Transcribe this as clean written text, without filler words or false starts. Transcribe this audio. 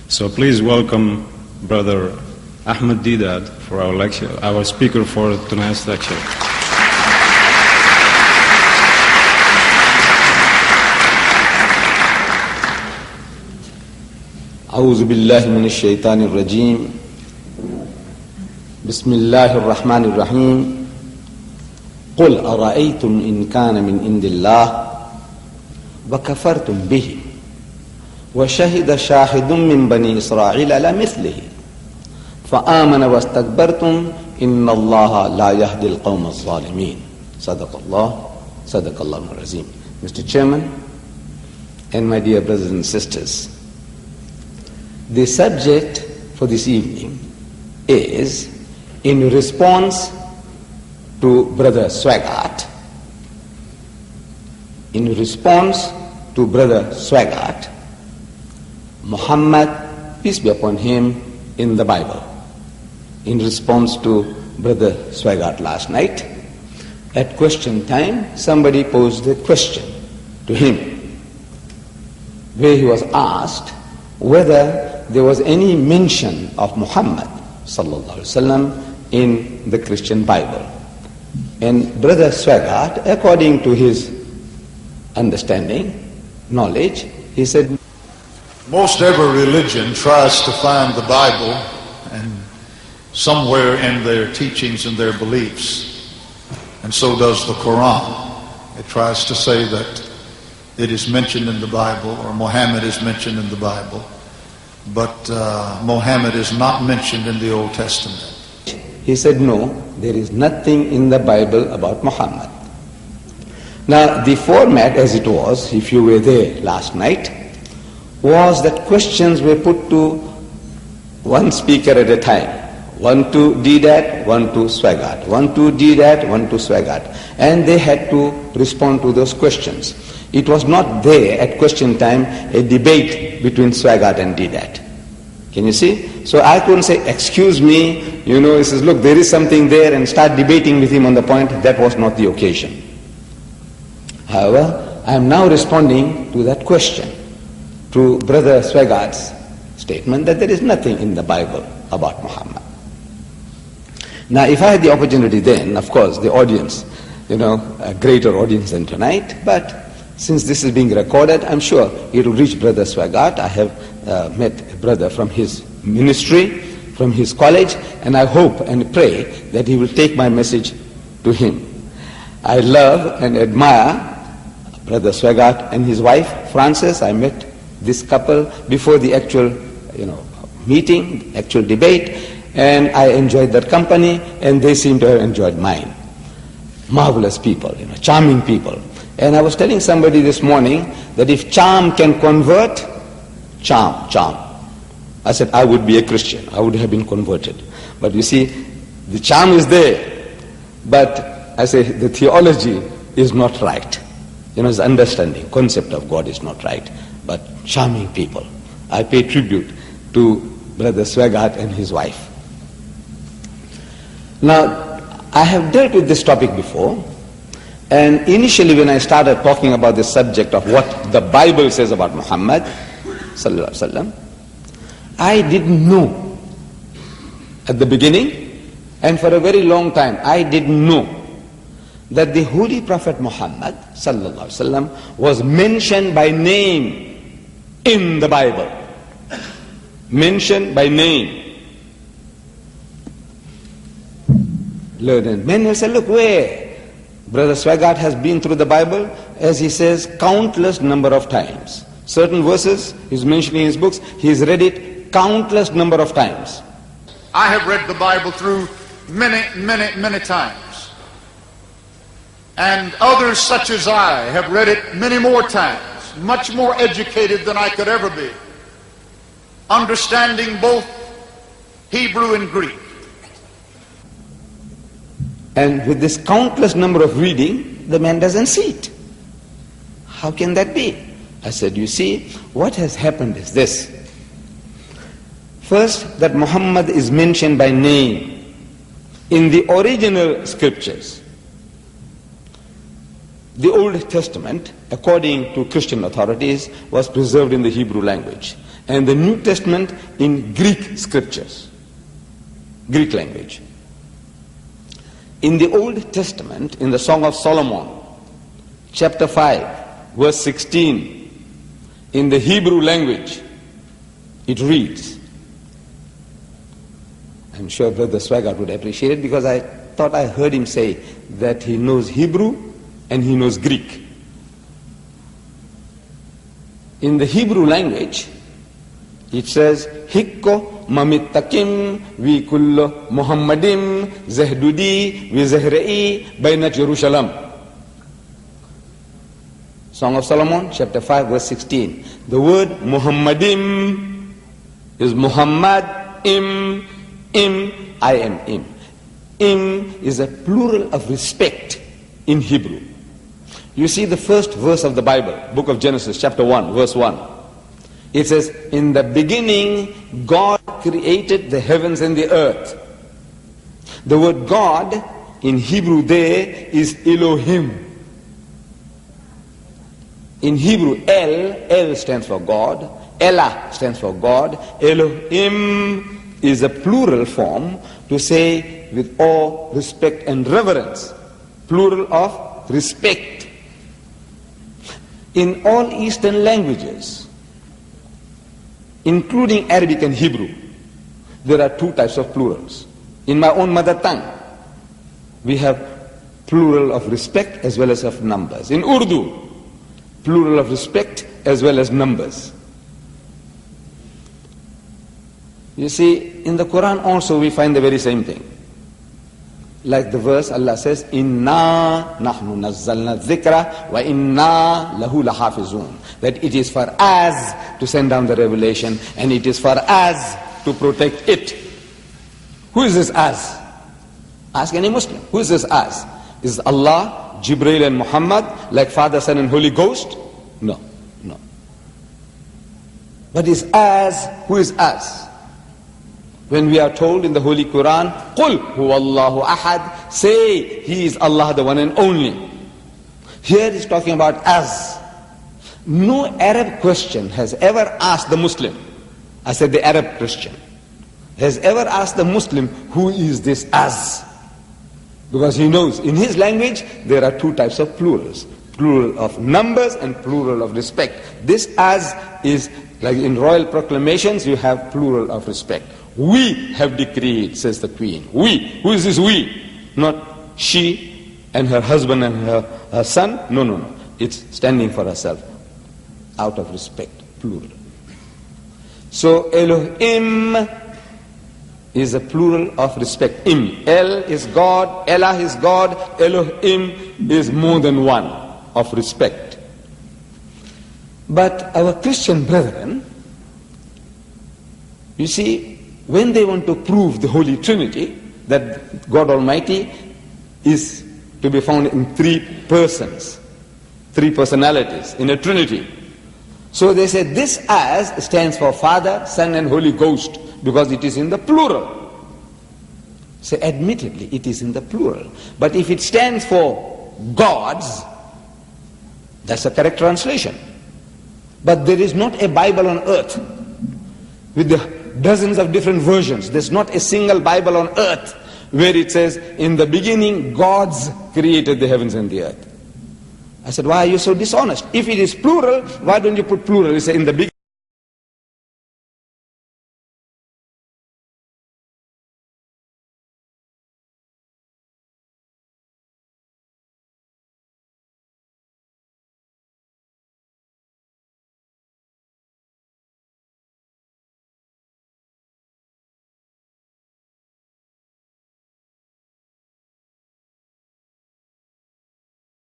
So please welcome Brother Ahmed Deedat for our lecture, our speaker for tonight's lecture. أعوذ بالله من الشيطان الرجيم بسم الله الرحمن الرحيم قل أرأيتم إن كان من عند الله وكفرتم به وشهد شاهد من بني إسرائيل على مثله فآمن واستكبرتم إن الله لا يهدي القوم الظالمين. صدق الله العظيم. Mr. Chairman and my dear brothers and sisters, the subject for this evening is in response to Brother Swaggart. In response to Brother Swaggart, Muhammad, peace be upon him, in the Bible. In response to Brother Swaggart last night, at question time, somebody posed a question to him, where he was asked whether there was any mention of Muhammad sallallahu alaihi wasallam in the Christian Bible. And Brother Swaggart, according to his understanding, knowledge, he said, most every religion tries to find the Bible and somewhere in their teachings and their beliefs, and so does the Quran. It tries to say that it is mentioned in the Bible, or Muhammad is mentioned in the Bible, but Muhammad is not mentioned in the Old Testament. He said, no, there is nothing in the Bible about Muhammad. Now, the format as it was, if you were there last night, was that questions were put to one speaker at a time. One to Deedat, one to Swaggart. One to Deedat, one to Swaggart. And they had to respond to those questions. It was not there at question time a debate between Swaggart and Deedat. Can you see? So I couldn't say, excuse me, he says, look, there is something there, and start debating with him on the point. That was not the occasion. However, I am now responding to that question, to Brother Swaggart's statement that there is nothing in the Bible about Muhammad. Now, if I had the opportunity then, of course, the audience, a greater audience than tonight, but since this is being recorded, I'm sure it will reach Brother Swaggart. I have met a brother from his ministry, from his college, and I hope and pray that he will take my message to him. I love and admire Brother Swaggart and his wife, Frances. I met this couple before the actual, meeting, actual debate, and I enjoyed their company, and they seem to have enjoyed mine. Marvelous people, charming people. And I was telling somebody this morning that if charm can convert, charm. I said I would be a Christian. I would have been converted. But you see, the charm is there, but I say the theology is not right. His understanding, concept of God is not right. But charming people. I pay tribute to Brother Swaggart and his wife. Now, I have dealt with this topic before, and initially when I started talking about the subject of what the Bible says about Muhammad sallallahu alaihi wasallam, I didn't know at the beginning, and for a very long time I didn't know that the Holy Prophet Muhammad sallallahu alaihi wasallam was mentioned by name in the Bible. Mentioned by name. Learned men will say, look, where? Brother Swaggart has been through the Bible, as he says, countless number of times. Certain verses he's mentioning in his books, he's read it countless number of times. I have read the Bible through many times. And others such as I have read it many more times, much more educated than I could ever be, understanding both Hebrew and Greek. And with this countless number of reading, the man doesn't see it. How can that be? I said, you see, what has happened is this. First, that Muhammad is mentioned by name in the original scriptures. The Old Testament, according to Christian authorities, was preserved in the Hebrew language. and the New Testament in Greek scriptures, Greek language. In the Old Testament, in the Song of Solomon, chapter 5, verse 16, in the Hebrew language, it reads, I'm sure Brother Swaggart would appreciate it because I thought I heard him say that he knows Hebrew and he knows Greek. In the Hebrew language, it says, Hikko mamittakim vi kullo Muhammadim zahdudi vi zahra'i bainat Jerusalem. Song of Solomon, chapter 5, verse 16. The word Muhammadim is Muhammad, im, I am im. Im is a plural of respect in Hebrew. You see the first verse of the Bible, book of Genesis, chapter 1, verse 1. It says, in the beginning, God created the heavens and the earth. The word God in Hebrew there is Elohim. In Hebrew, El stands for God, Elah stands for God, Elohim is a plural form to say with awe, respect and reverence. Plural of respect. In all Eastern languages, including Arabic and Hebrew, there are two types of plurals. In my own mother tongue, we have plural of respect as well as of numbers. In Urdu, plural of respect as well as numbers. You see, in the Quran also we find the very same thing. Like the verse Allah says, Inna nahnu nazzalna dhikra wa inna lahu lahafizun. That it is for us to send down the revelation and it is for us to protect it. Who is this us? Ask any Muslim. Who is this us? Is Allah, Jibreel and Muhammad, like Father, Son and Holy Ghost? No. But is us, who is us? When we are told in the Holy Quran, Qul huwallahu ahad, say He is Allah, the one and only. Here is talking about us. No Arab Christian has ever asked the Muslim, I said the Arab Christian, has ever asked the Muslim, who is this us? Because he knows in his language there are two types of plurals. Plural of numbers and plural of respect. This us is like in royal proclamations you have plural of respect. We have decreed, says the queen. We. Who is this we? Not she and her husband and her son. No. It's standing for herself. Out of respect. Plural. So Elohim is a plural of respect. Im. El is God. Elah is God. Elohim is more than one of respect. But our Christian brethren, you see, when they want to prove the Holy Trinity, that God Almighty is to be found in three persons, three personalities, in a Trinity. So they say this as stands for Father, Son and Holy Ghost, because it is in the plural. So admittedly it is in the plural. But if it stands for gods, that's a correct translation. But there is not a Bible on earth with the dozens of different versions. There's not a single Bible on earth where it says, in the beginning, gods created the heavens and the earth. I said, why are you so dishonest? If it is plural, why don't you put plural? You say, in the beginning.